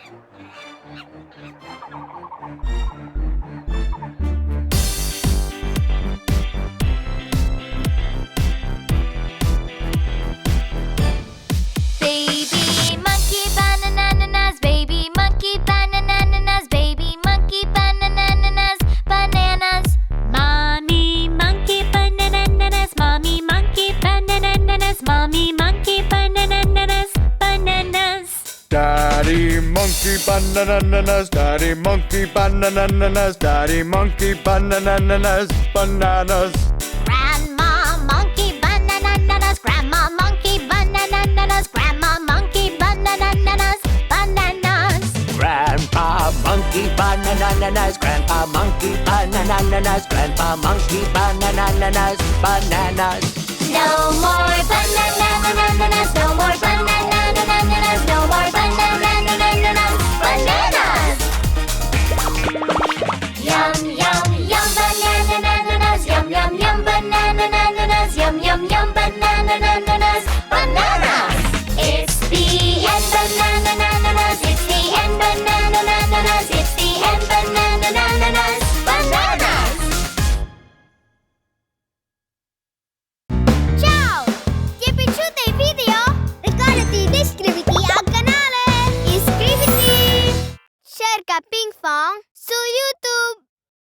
Baby monkey banana-na-nas, baby monkey banana-na-nas, baby monkey banana-na-nas, bananas. Mommy monkey banana-na-nas, mommy monkey banana-na-nas, mommy monkey banana-na-nas, bananas. Daddy monkey banana-na-nas, daddy monkey banana-na-nas, daddy monkey banana-na-nas, bananas. Grandma monkey banana-na-nas, grandma monkey banana-na-nas, grandma monkey banana-na-nas, bananas. Grandpa monkey banana-na-nas, grandpa monkey banana-na-nas, grandpa monkey banana-na-nas, bananas. No more banana-na-na-nas, no more banana-na-na-nas, no more banana-na-na-nas, bananas. Yum, yum, yum, banana-na-na-nas, yum, yum, yum, banana-na-na-nas, yum, yum, yum, banana-na-na-nas, bananas. It's the end, banana-na-na-nas, it's the end, banana-na-na-nas, it's the end, banana-na-na-nas, bananas. Ciao! Ti è piaciuto il video? Ricordati di iscriverti al canale! Iscriviti! Cerca Pinkfong